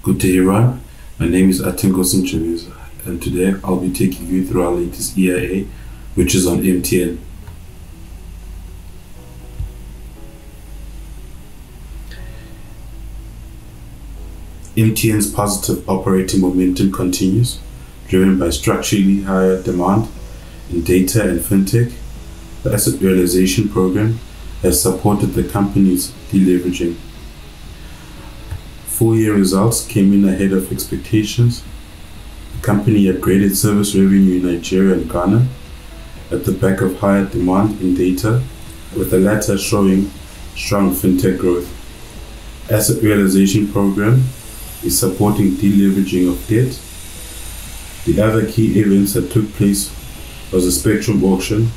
Good day everyone, my name is Atengo Simchaniza and today I'll be taking you through our latest EIA which is on MTN. MTN's positive operating momentum continues, driven by structurally higher demand in data and fintech. The asset realization program has supported the company's deleveraging. Full-year results came in ahead of expectations. The company upgraded service revenue in Nigeria and Ghana at the back of higher demand in data, with the latter showing strong fintech growth. Asset realization program is supporting deleveraging of debt. The other key events that took place was the spectrum auction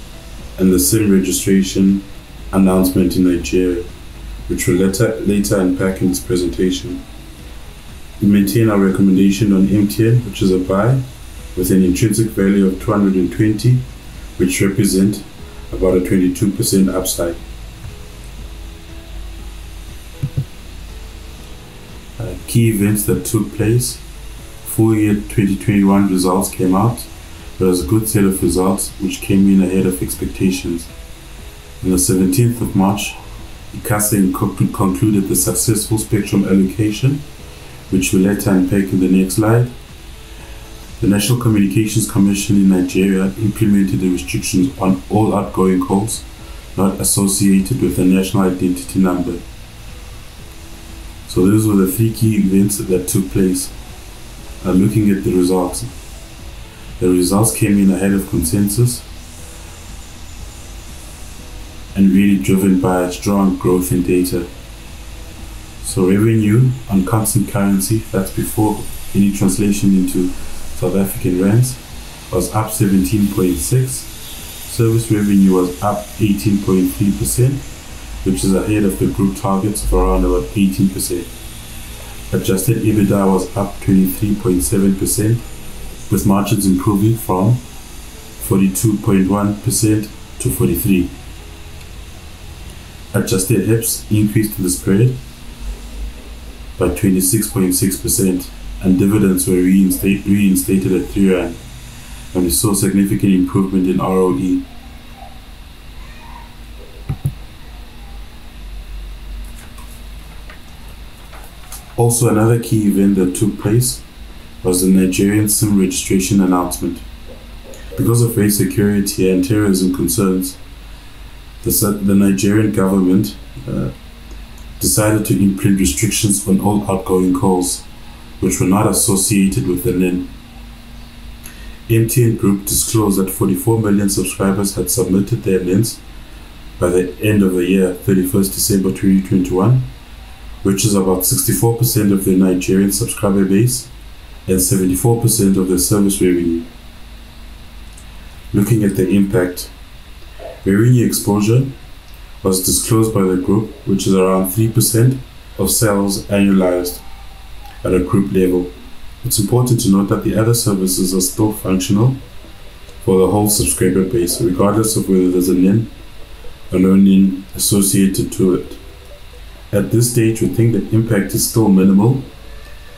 and the SIM registration announcement in Nigeria, which we'll later unpack in this presentation. We maintain our recommendation on MTN, which is a buy with an intrinsic value of 220, which represent about a 22% upside. Key events that took place: full year 2021 results came out. There was a good set of results which came in ahead of expectations. On the 17th of March, ICASA concluded the successful spectrum allocation, which we'll later unpack in the next slide. The National Communications Commission in Nigeria implemented the restrictions on all outgoing calls not associated with a national identity number. So those were the three key events that took place. Looking at the results. The results came in ahead of consensus and really driven by strong growth in data. So revenue on constant currency, that's before any translation into South African rands, was up 17.6%. Service revenue was up 18.3%, which is ahead of the group targets of around about 18%. Adjusted EBITDA was up 23.7%, with margins improving from 42.1% to 43%. Adjusted HEPS increased the spread by 26.6%, and dividends were reinstated at 3 rand, and we saw significant improvement in ROE. Also, another key event that took place was the Nigerian SIM registration announcement. Because of race security and terrorism concerns, the Nigerian government decided to implement restrictions on all outgoing calls which were not associated with the NIN. MTN Group disclosed that 44 million subscribers had submitted their NINs by the end of the year, 31st December 2021, which is about 64% of the Nigerian subscriber base and 74% of their service revenue. Looking at the impact, revenue exposure was disclosed by the group, which is around 3% of sales annualized at a group level. It's important to note that the other services are still functional for the whole subscriber base, regardless of whether there's a NIN or no NIN associated to it. At this stage, we think the impact is still minimal.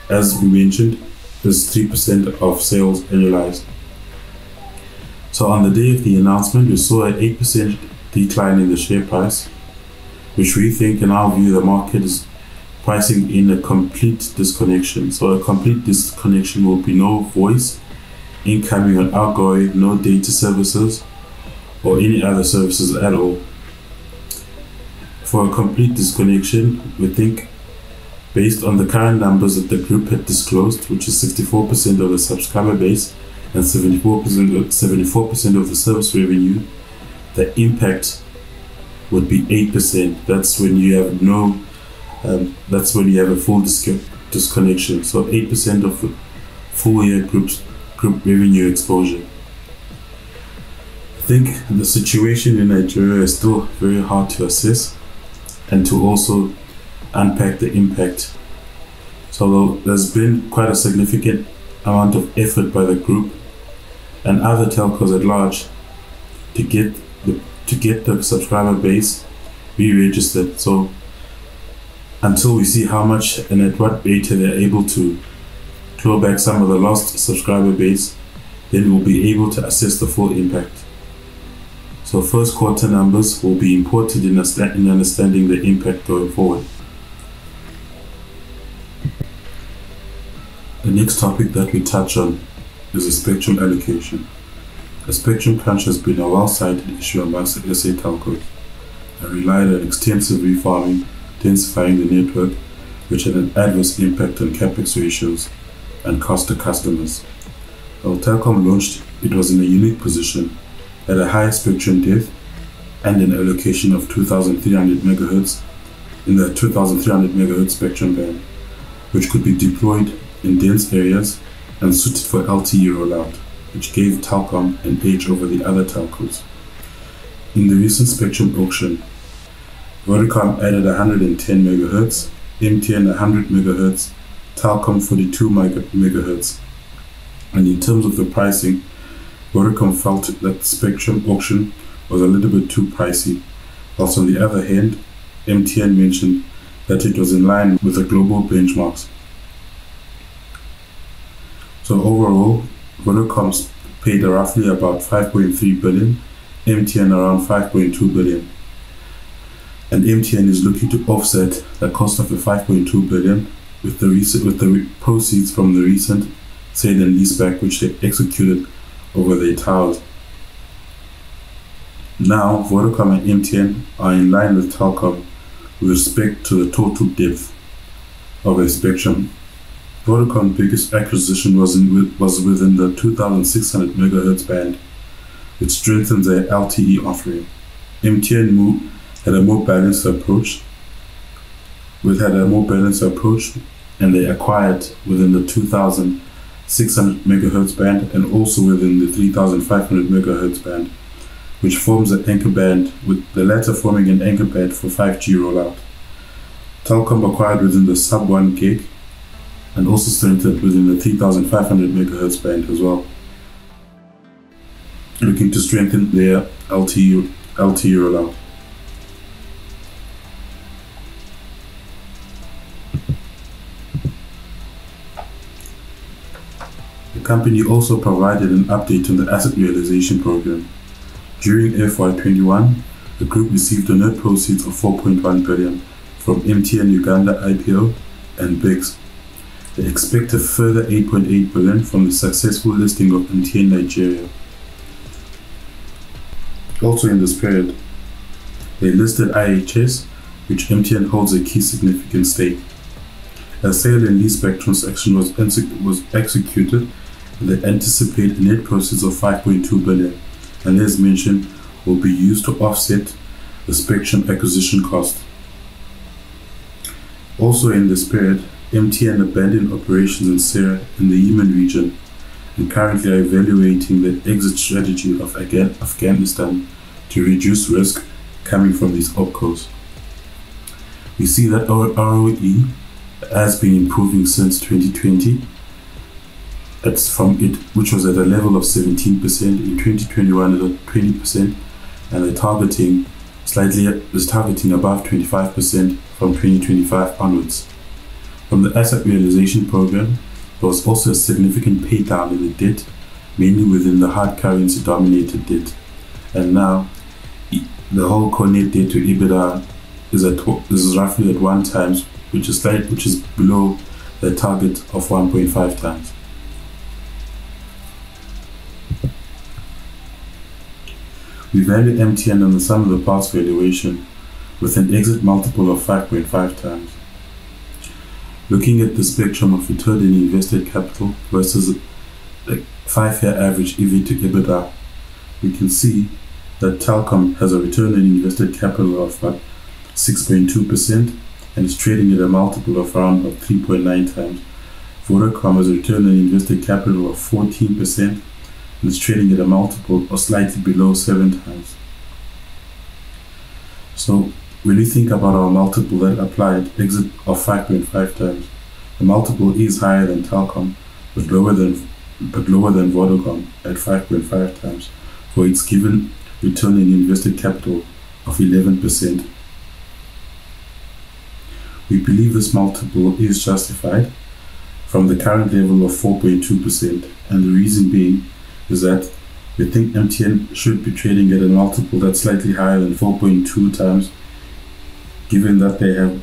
As we mentioned, there's 3% of sales annualized. So on the day of the announcement, we saw an 8% decline in the share price, which we think, in our view, the market is pricing in a complete disconnection. So a complete disconnection will be no voice, incoming and outgoing, no data services or any other services at all. For a complete disconnection, we think, based on the current numbers that the group had disclosed, which is 64% of the subscriber base and 74% of the service revenue, the impact would be 8%. That's when you have a full disconnection. So 8% of full year group revenue exposure. I think the situation in Nigeria is still very hard to assess and to also unpack the impact. So there's been quite a significant amount of effort by the group and other telcos at large to get the subscriber base re-registered. So until we see how much and at what rate they're able to claw back some of the lost subscriber base, then we'll be able to assess the full impact. So first quarter numbers will be important in understanding the impact going forward. The next topic that we touch on is the spectrum allocation. A spectrum crunch has been a well-cited issue amongst the SA telcos and relied on extensive refarming, densifying the network, which had an adverse impact on capex ratios and cost to customers. While Telkom launched, it was in a unique position, at a higher spectrum depth and an allocation of 2,300 MHz in the 2,300 MHz spectrum band, which could be deployed in dense areas and suited for LTE rollout, which gave Telkom an edge over the other telcos. In the recent spectrum auction, Vodacom added 110 MHz, MTN 100 MHz, Telkom 42 MHz. And in terms of the pricing, Vodacom felt that the spectrum auction was a little bit too pricey, whilst on the other hand, MTN mentioned that it was in line with the global benchmarks. So overall, Vodacom paid roughly about 5.3 billion, MTN around 5.2 billion. And MTN is looking to offset the cost of the 5.2 billion with the proceeds from the recent sale and leaseback which they executed over their towers. Now, Vodacom and MTN are in line with Telkom with respect to the total depth of their spectrum. Vodacom's biggest acquisition was within the 2,600 MHz band, which strengthens their LTE offering. MTN had a more balanced approach, and they acquired within the 2,600 MHz band and also within the 3,500 MHz band, which forms an anchor band, with the latter forming an anchor band for 5G rollout. Telkom acquired within the sub 1 gig and also strengthened within the 3,500 MHz band as well, looking to strengthen their LTE rollout. The company also provided an update on the asset realization program. During FY21, the group received a net proceeds of 4.1 billion from MTN Uganda IPO and BICS. They expect a further 8.8 billion from the successful listing of MTN Nigeria. Also in this period, they listed IHS, which MTN holds a key significant stake. A sale and leaseback transaction was executed, and they anticipate a net proceeds of 5.2 billion, and as mentioned, will be used to offset the spectrum acquisition cost. Also in this period, MTN abandoned operations in Syria in the Yemen region and currently are evaluating the exit strategy of Afghanistan to reduce risk coming from these opcos. We see that our ROE has been improving since 2020. Which was at a level of 17%, in 2021 it was 20%, and they're targeting above 25% from 2025 onwards. From the asset realization program, there was also a significant pay down in the debt, mainly within the hard currency dominated debt. And now, the whole core net debt to EBITDA is roughly at 1 times, which is below the target of 1.5 times. We value MTN on the sum of the parts valuation with an exit multiple of 5.5 times. Looking at the spectrum of return on invested capital versus the 5-year average EV to EBITDA, we can see that Telkom has a return on invested capital of about 6.2% and is trading at a multiple of around 3.9 times. Vodacom has a return on invested capital of 14% and is trading at a multiple of slightly below 7 times. So when we think about our multiple that applied exit of 5.5 times, the multiple is higher than Telkom, but lower than Vodacom at 5.5 times for its given return on invested capital of 11%. We believe this multiple is justified from the current level of 4.2%, and the reason being is that we think MTN should be trading at a multiple that's slightly higher than 4.2 times, given that they have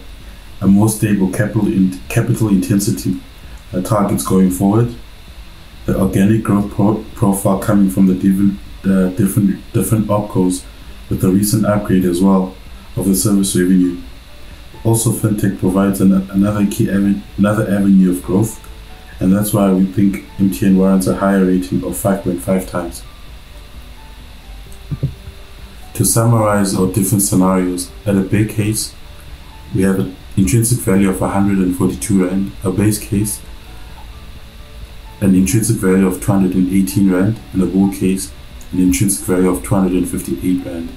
a more stable capital intensity targets going forward, the organic growth profile coming from the different opcos, with the recent upgrade as well of the service revenue. Also, fintech provides another avenue of growth, and that's why we think MTN warrants a higher rating of 5.5 times. To summarize our different scenarios, at a base case, we have an intrinsic value of 142 Rand, a base case, an intrinsic value of 218 Rand, and a bull case, an intrinsic value of 258 Rand.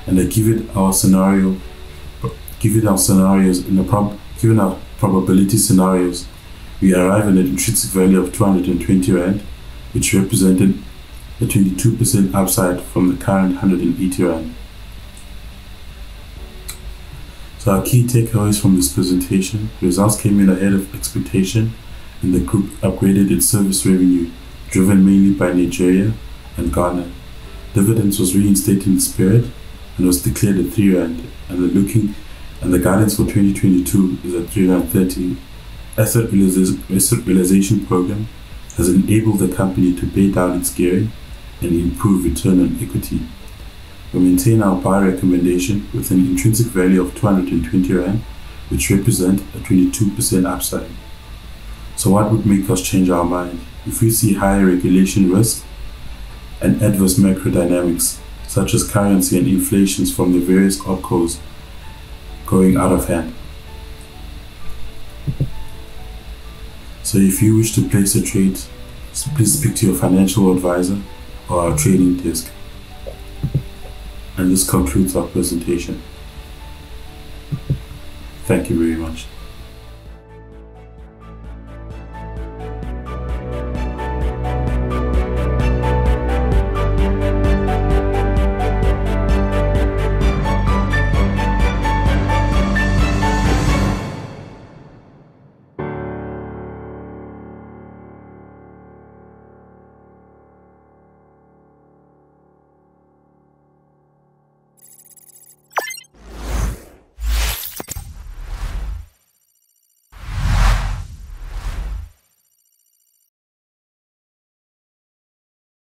And given our probability scenarios, we arrive at an intrinsic value of 220 Rand, which represented a 22% upside from the current 180 Rand. So our key takeaways from this presentation: results came in ahead of expectation, and the group upgraded its service revenue, driven mainly by Nigeria and Ghana. Dividends was reinstated in the spirit and was declared at 3 Rand, and the guidance for 2022 is at 3 Rand 30. Asset realization program has enabled the company to pay down its gearing and improve return on equity. We maintain our buy recommendation with an intrinsic value of 220 Rand, which represent a 22% upside. So what would make us change our mind? If we see higher regulation risk and adverse macro dynamics, such as currency and inflations from the various opcos going out of hand. So if you wish to place a trade, please speak to your financial advisor or our trading desk. And this concludes our presentation. Thank you very much.